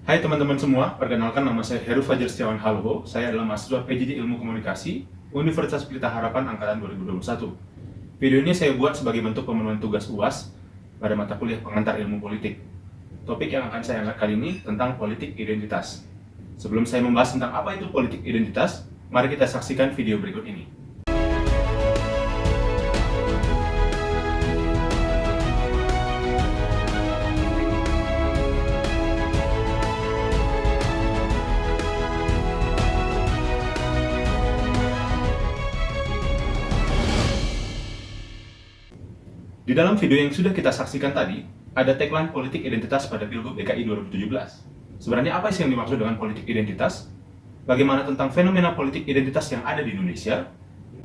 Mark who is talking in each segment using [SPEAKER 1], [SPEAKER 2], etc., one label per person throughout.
[SPEAKER 1] Hai teman-teman semua, perkenalkan nama saya Heru Fajar Setiawan Haloho. Saya adalah mahasiswa PJJ Ilmu Komunikasi Universitas Pelita Harapan Angkatan 2021. Video ini saya buat sebagai bentuk pemenuhan tugas UAS pada mata kuliah pengantar ilmu politik. Topik yang akan saya angkat kali ini tentang politik identitas. Sebelum saya membahas tentang apa itu politik identitas, mari kita saksikan video berikut ini. Di dalam video yang sudah kita saksikan tadi, ada tagline politik identitas pada Pilgub DKI 2017. Sebenarnya apa sih yang dimaksud dengan politik identitas? Bagaimana tentang fenomena politik identitas yang ada di Indonesia?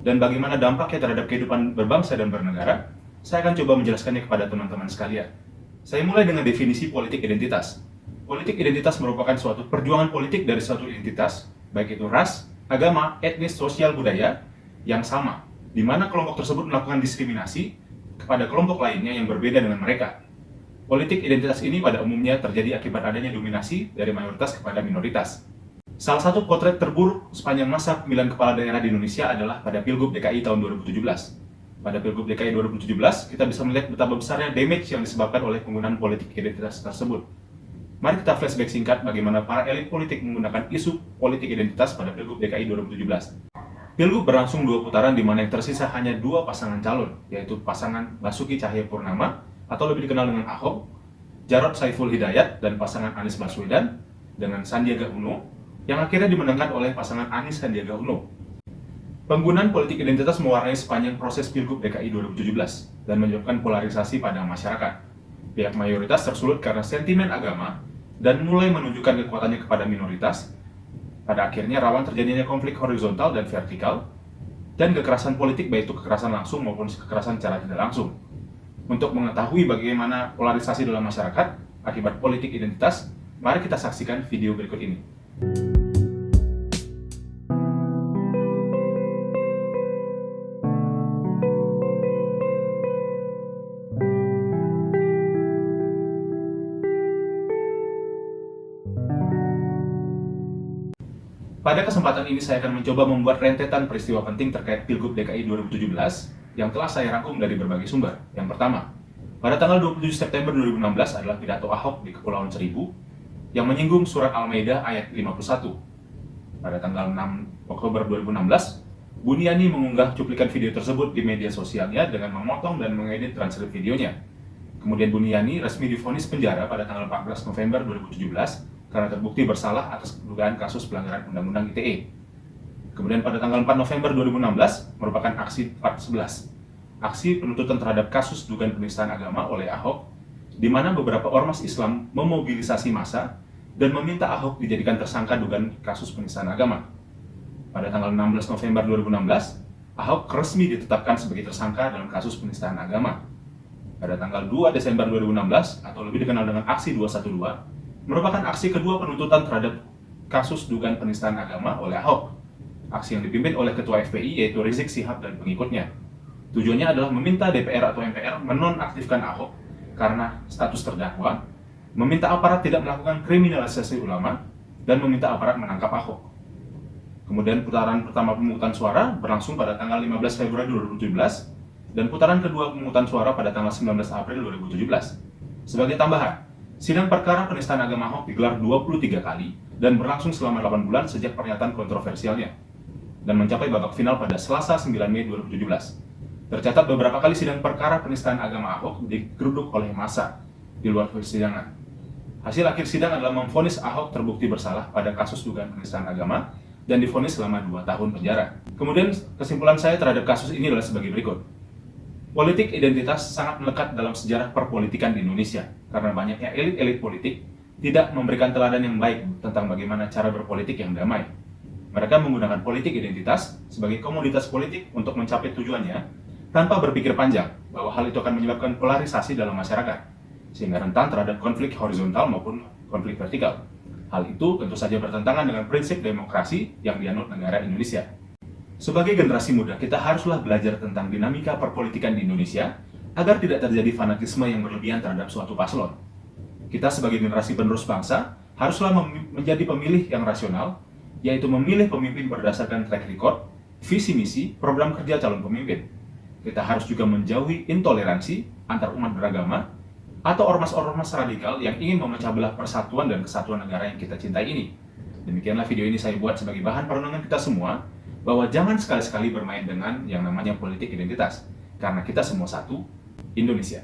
[SPEAKER 1] Dan bagaimana dampaknya terhadap kehidupan berbangsa dan bernegara? Saya akan coba menjelaskannya kepada teman-teman sekalian. Saya mulai dengan definisi politik identitas. Politik identitas merupakan suatu perjuangan politik dari suatu identitas, baik itu ras, agama, etnis, sosial, budaya, yang sama, di mana kelompok tersebut melakukan diskriminasi kepada kelompok lainnya yang berbeda dengan mereka. Politik identitas ini pada umumnya terjadi akibat adanya dominasi dari mayoritas kepada minoritas. Salah satu potret terburuk sepanjang masa pemilihan kepala daerah di Indonesia adalah pada Pilgub DKI tahun 2017. Pada Pilgub DKI 2017, kita bisa melihat betapa besarnya damage yang disebabkan oleh penggunaan politik identitas tersebut. Mari kita flashback singkat bagaimana para elit politik menggunakan isu politik identitas pada Pilgub DKI 2017. Pilgub berlangsung 2 putaran di mana yang tersisa hanya 2 pasangan calon, yaitu pasangan Basuki Cahayapurnama atau lebih dikenal dengan Ahok, Jarod Saiful Hidayat, dan pasangan Anies Baswedan dengan Sandiaga Uno, yang akhirnya dimenangkan oleh pasangan Anies Sandiaga Uno. Penggunaan politik identitas mewarnai sepanjang proses Pilgub DKI 2017 dan menyebabkan polarisasi pada masyarakat. Pihak mayoritas tersulut karena sentimen agama dan mulai menunjukkan kekuatannya kepada minoritas. Pada akhirnya rawan terjadinya konflik horizontal dan vertikal, dan kekerasan politik baik itu kekerasan langsung maupun kekerasan secara tidak langsung. Untuk mengetahui bagaimana polarisasi dalam masyarakat akibat politik identitas, mari kita saksikan video berikut ini. Pada kesempatan ini saya akan mencoba membuat rentetan peristiwa penting terkait Pilgub DKI 2017 yang telah saya rangkum dari berbagai sumber. Yang pertama, pada tanggal 27 September 2016 adalah pidato Ahok di Kepulauan Seribu yang menyinggung surat Al-Maidah ayat 51. Pada tanggal 6 Oktober 2016, Buniani mengunggah cuplikan video tersebut di media sosialnya dengan memotong dan mengedit transkrip videonya. Kemudian Buniani resmi divonis penjara pada tanggal 14 November 2017 karena terbukti bersalah atas dugaan kasus pelanggaran Undang-Undang ITE. Kemudian pada tanggal 4 November 2016 merupakan aksi 411, aksi penuntutan terhadap kasus dugaan penistaan agama oleh Ahok, di mana beberapa ormas Islam memobilisasi massa dan meminta Ahok dijadikan tersangka dugaan kasus penistaan agama. Pada tanggal 16 November 2016, Ahok resmi ditetapkan sebagai tersangka dalam kasus penistaan agama. Pada tanggal 2 Desember 2016, atau lebih dikenal dengan aksi 212, merupakan aksi kedua penuntutan terhadap kasus dugaan penistaan agama oleh Ahok. Aksi yang dipimpin oleh Ketua FPI yaitu Rizik Syihab dan pengikutnya. Tujuannya adalah meminta DPR atau MPR menonaktifkan Ahok karena status terdakwa, meminta aparat tidak melakukan kriminalisasi ulama, dan meminta aparat menangkap Ahok. Kemudian putaran pertama pemungutan suara berlangsung pada tanggal 15 Februari 2017 dan putaran kedua pemungutan suara pada tanggal 19 April 2017. Sebagai tambahan, sidang perkara penistaan agama Ahok digelar 23 kali dan berlangsung selama 8 bulan sejak pernyataan kontroversialnya dan mencapai babak final pada Selasa 9 Mei 2017. Tercatat beberapa kali sidang perkara penistaan agama Ahok digeruduk oleh massa di luar persidangan. Hasil akhir sidang adalah memvonis Ahok terbukti bersalah pada kasus dugaan penistaan agama dan divonis selama 2 tahun penjara. Kemudian kesimpulan saya terhadap kasus ini adalah sebagai berikut. Politik identitas sangat melekat dalam sejarah perpolitikan di Indonesia karena banyaknya elit-elit politik tidak memberikan teladan yang baik tentang bagaimana cara berpolitik yang damai. Mereka menggunakan politik identitas sebagai komoditas politik untuk mencapai tujuannya tanpa berpikir panjang bahwa hal itu akan menyebabkan polarisasi dalam masyarakat sehingga rentan terhadap konflik horizontal maupun konflik vertikal. Hal itu tentu saja bertentangan dengan prinsip demokrasi yang dianut negara Indonesia. Sebagai generasi muda, kita haruslah belajar tentang dinamika perpolitikan di Indonesia agar tidak terjadi fanatisme yang berlebihan terhadap suatu paslon. Kita sebagai generasi penerus bangsa haruslah menjadi pemilih yang rasional, yaitu memilih pemimpin berdasarkan track record, visi misi, program kerja calon pemimpin. Kita harus juga menjauhi intoleransi antar umat beragama atau ormas-ormas radikal yang ingin memecah belah persatuan dan kesatuan negara yang kita cintai ini. Demikianlah video ini saya buat sebagai bahan perenungan kita semua, bahwa jangan sekali-sekali bermain dengan yang namanya politik identitas, karena kita semua satu, Indonesia.